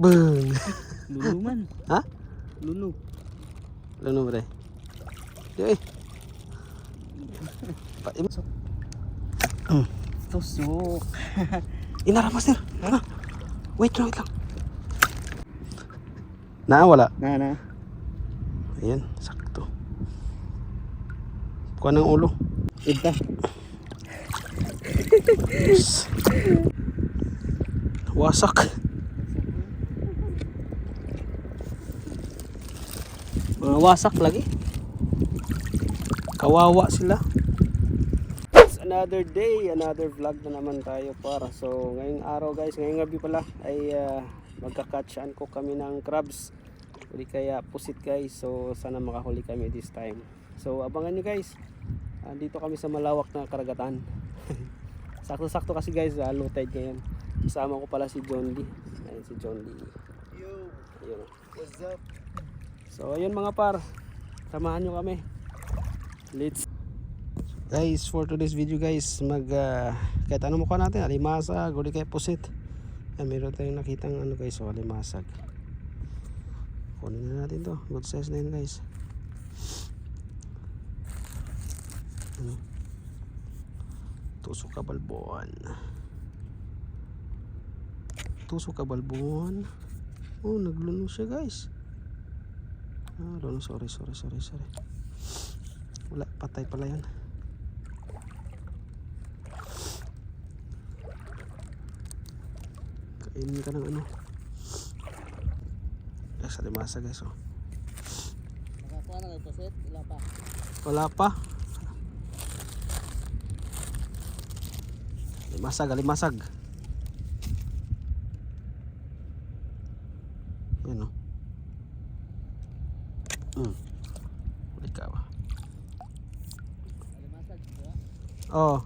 Boom. Luno man. Ha? Luno. Luno pre. Di Tusok. Inara master. Ha? Wait lang, wait lang. Wala. Na. Ayan, sakto. Kuha ng ulo. Ita. Wasak. Mga wasak lagi. Kawawa sila. It's another day, another vlog na naman tayo para. So ngayong araw guys, ngayong gabi pala ay magkakatchan ko kami ng crabs. Uli kaya pusit guys. So sana makahuli kami this time. So abangan nyo guys. Dito kami sa malawak na karagatan. Sakto-sakto kasi guys, low tide ngayon. Kasama ko pala si John Lee. Ayun si John Lee. Yo. Ayun. What's up? So ayun mga par, samahan nyo kami. Let's guys, for today's video guys, kahit ano mukha natin, alimasag, uli kaya pusit. Meron tayong nakitang ano guys, alimasag. Kunin na natin to, good size na yun guys. Tusok ka balbon. Tusok ka balbon. Oh, nagluno siya guys. Luno, sorry. Wala, patay pala yan. Kainin ka ng ano. Sa limasa guys oh. Nakakuha na kayo pasit? Wala pa. Wala pa. Limasag. Yan oh. Ikaw. Alimasag ba? Oh.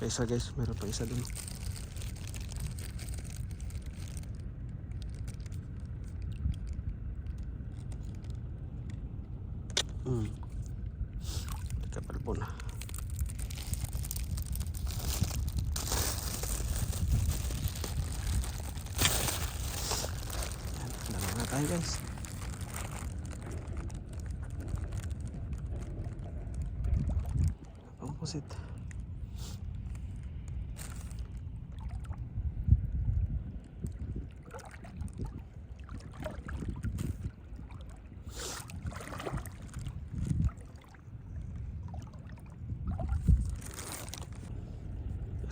Isa guys, meron pa isa dun. Kapalbo na. Dalawa na tayo guys. Ang pusit.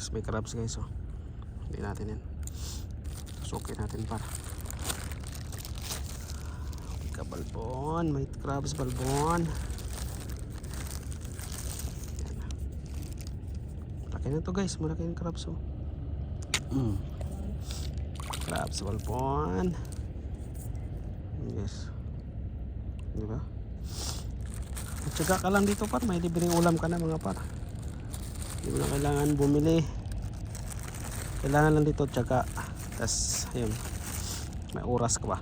May crabs guys oh. Hindi natin yan. Susukin natin para. Balbon, may crabs balbon. Yan. Malaki na to guys, malaki yung crabs oh. Crabs balbon. Yes. Diba? Tsaga ka lang dito par, may libreng ulam ka na mga par. Hindi mo na kailangan bumili. Kailangan lang dito tsaga. Tas ayun, may oras ka ba.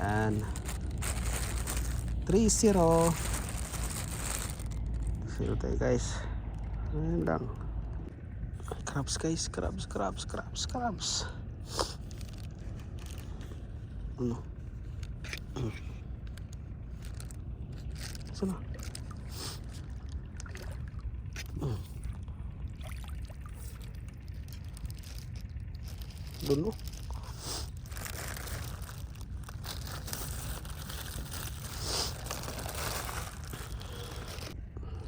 Yan 3-0 0 tayo guys. Ayun lang. Crabs guys, crabs. Ano? Sana. Dulo.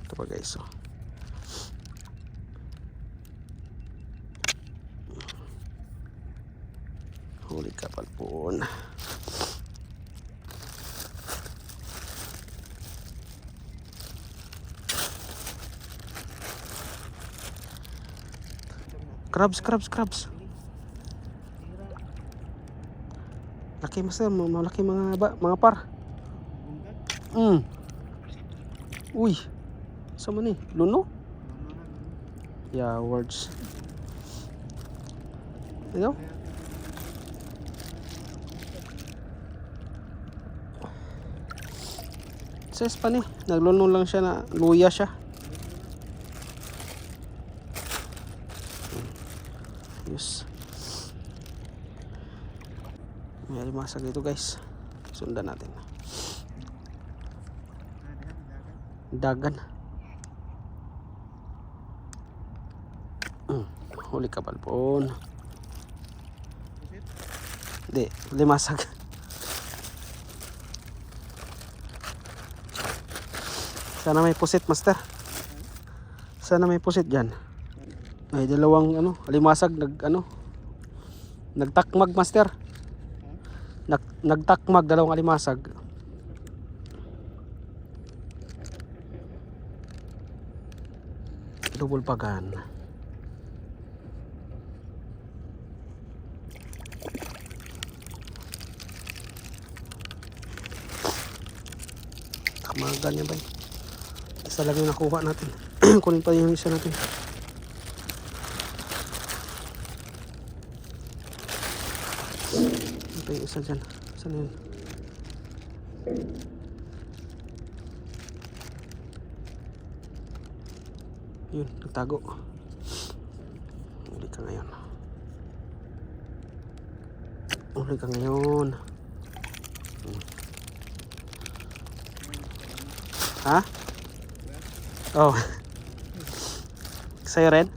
Ito pa guys oh. Huli kapal po. Crabs. Laki master, malaki mga par. Uy. Sama ni, luno? Yeah, words. Ano? Says pa ni, naglunong lang siya na luya siya. Yes. May alimasag dito guys. Sundan natin. Dagan. Huli ka balpon. Hindi, limasag. Sana may pusit, master. Sana may pusit dyan. May dalawang limasag nagtakmag, master. Nagtakmag dalawang alimasag. Double pagan. Takmagan niya ba? Isa lang yung nakuha natin. Kunin pa yung isa natin. Ito yung isa dyan. Saan yun? Yun, nagtago. Uli ka ngayon. Uli ka ngayon. Ha? Oh. Sa'yo rin?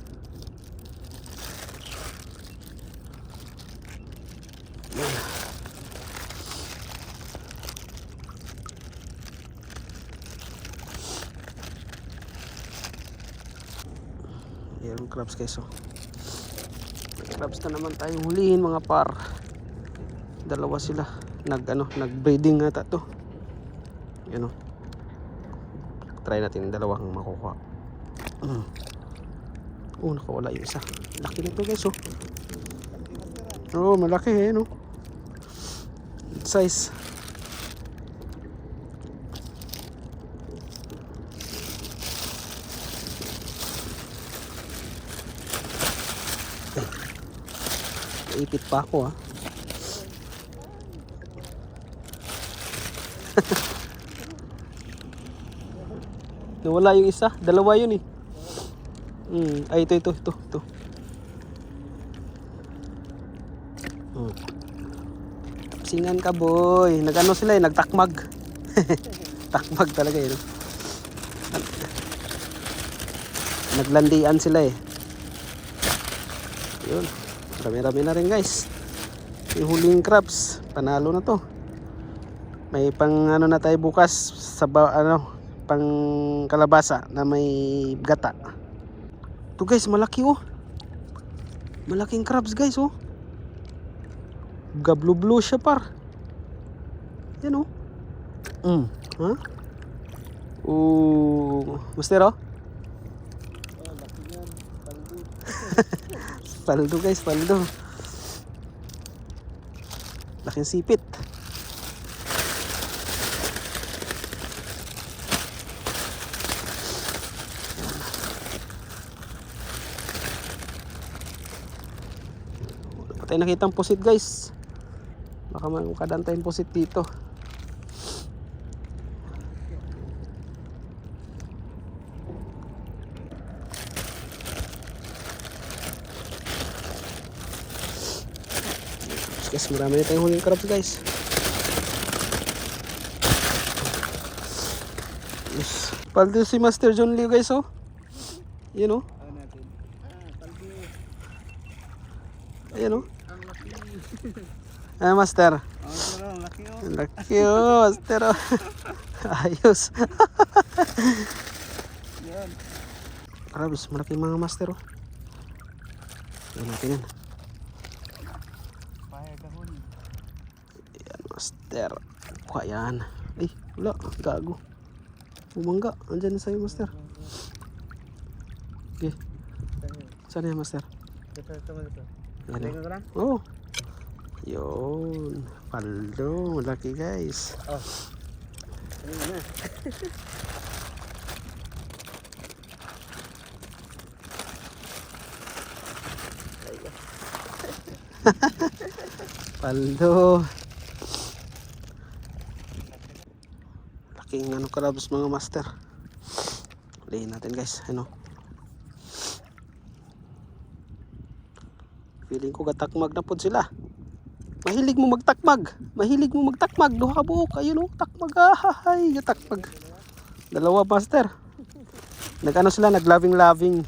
Yung crabs guys, oh. May crabs na naman tayong hulihin mga par. Dalawa sila. Nag-breeding ata to. Yan, oh. Try natin yung dalawang makukuha. Oh, nakawala yung isa. Laki nito guys, oh. Oh, malaki eh, no? Size. Ipit pa ako, ah. Nawala yung isa, dalawa yun eh. Ay, ito. Singan ka boy. Nag-ano sila eh, nagtakmag. Takmag talaga eh, no? Naglandian sila eh. Yun. Rami-rami na rin guys. Yung huling crabs, panalo na to. May pang na tayo bukas sa pang kalabasa na may gata. Ito guys, malaki oh. Malaking crabs guys oh. Gablo-blo siya par. Yan oh. Ha? Master oh. Laki yan. Paldo. Paldo guys, paldo. Laking sipit. Patay nakitang pusit guys. Baka makadaan tayong pusit dito. Guys, marami na tayong huling crabs guys. Yes. Paldo si Master John Liu guys oh. Yun oh. Natin. Paldo. Ayan oh. Ang laki. Master. Ang laki oh. Laki oh, Master oh. Ayos. Yan. Crabs, malaki mga master oh. Yan natin yan. Kahon. Yan master. Kuha yan. Ay, wala. Gago. Bumangga. Andyan na sa'yo master. Okay. Saan yan master? Ito mo ito. Yan Tingnan ko lang. oh. Yun. Paldo. Malaki guys. Oh. Ano na? Paldo. Laking ano crabs mga master. Hulihin natin guys. Ano. Feeling ko gatakmag na pod sila. Mahilig mo magtakmag. Mahilig mo magtakmag. Duha ka buok. Ayun oh. Takmag. Ay, gatakmag. Dalawa master. Nag-ano sila. Nag-loving-loving.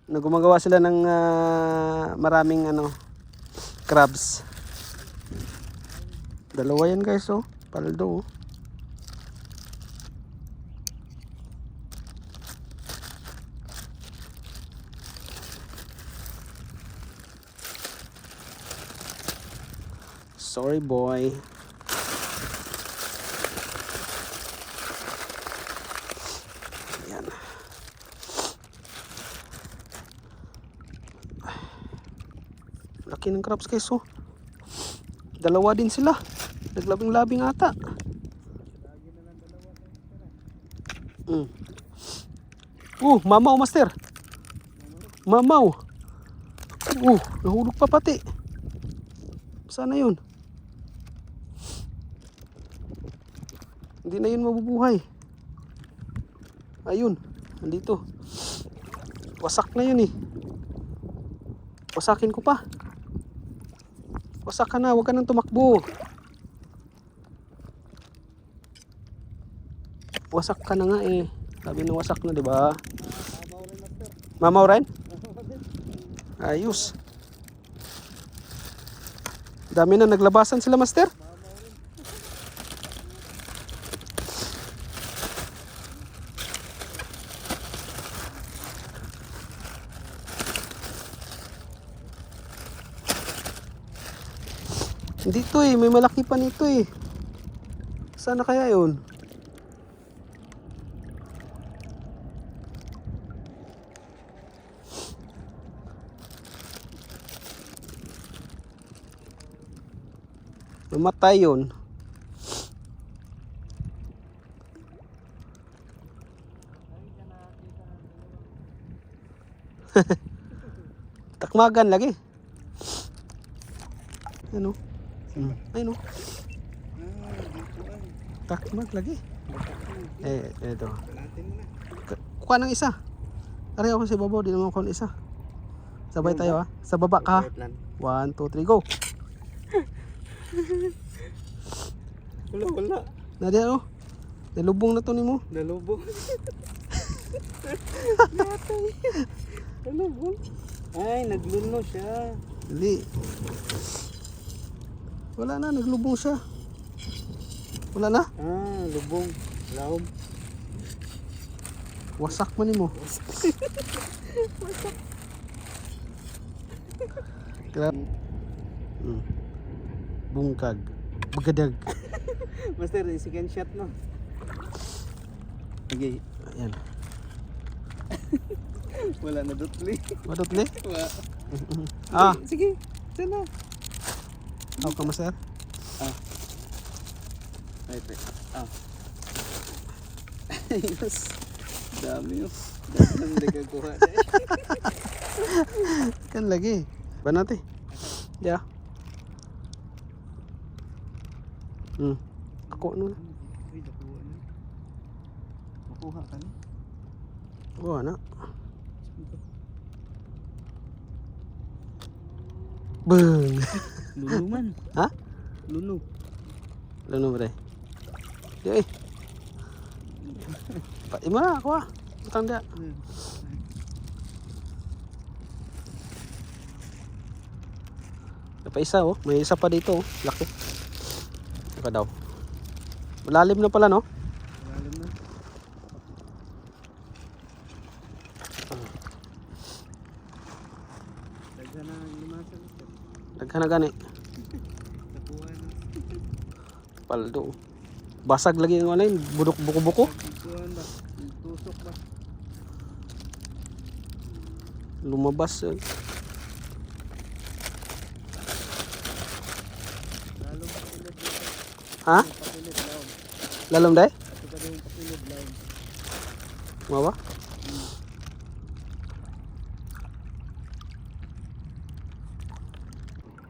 Gumagawa sila ng maraming ano crabs. Dalawa yan guys oh. Paldo oh. Sorry boy. Ayan. Laki ng crabs guys oh. Dalawa din sila. Naglabing-labing ata. Mamaw master. Mamaw. Nahulog pa pati. Sana yun. Hindi na yun mabubuhay. Ayun. Nandito. Wasak na yun eh. Wasakin ko pa. Wasak ka na. Huwag ka nang tumakbo. Wasak ka na nga eh. Sabi na wasak na, diba? Mamaw rin? Ayos. Dami na naglabasan sila, master. Dito eh, may malaki pa nito eh. Sana kaya yun? Namatay yun. Takmagan lagi. Ano? Ayun o. Takmag lagi. Ito. Kuha ng isa. Ari ako sa babaw, di naman ako ng isa. Sabay tayo ha. Sa baba ka. 1, 2, 3, go. Wala. Nadia oh. Nalubong na to ni mo. Nalubong. Nalubong. Ay, nagluno siya. Dali. Wala na, naglubong siya. Wala na? Lubong. Laom. Wasak man ni mo. Wasak. Grabe. Bungkag. Bagadag. Master, second shot mo. Okay. Ayan. Wala na dutli. Madutli? Wala. Sige. Sana. How ka master? Ay, Ayos. Dami yun. Dami nang nagkakuha. Kan lagi. Ba natin? Yeah. Ako ano na? Uy, nakuha na. Makuha ka na. Oo na. Bang! Luno man. Ha? Luno. Luno bre. Di eh. Ima na ako ah. Tanda. Pa isa oh. May isa pa dito oh. Laki. Saka daw. Malalim na pala no? Malalim na. Daghan na limasan. Daghan na gani. Nakuha na. Paldo. Basag lagi yung ano yun. Budok buko-buko. Nakuha ba? Tusok ba? Lumabas yun. Lalo pakilit dito. Ha? Pakilit laom. Lalom day? Ito pa yung pakilit laom. Mawa?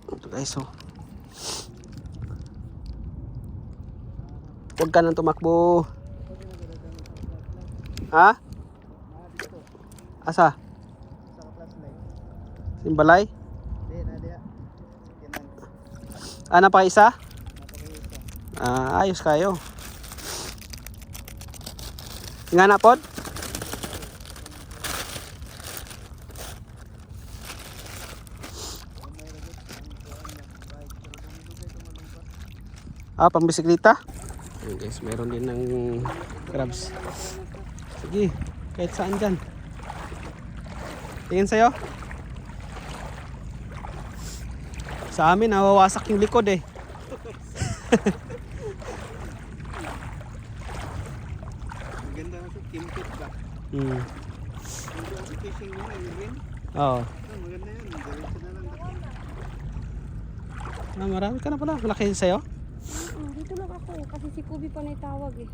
Ito guys oh. Huwag ka nang tumakbo. Ha? Asa? Simbalay? Ano pa isa? Ayos kayo. Nga na pod? Pang bisikleta? Ayun guys, meron din ng crabs. Sige, kahit saan dyan. Tingin sa'yo. Sa amin, nawawasak yung likod eh. Maganda na ito, kimpit ba? Fishing mo na, yun? Oo. Maganda yan, diretso na lang. Marami ka na pala. Malaki sa'yo? Dito lang ako kasi si Kubi pa na tawag eh.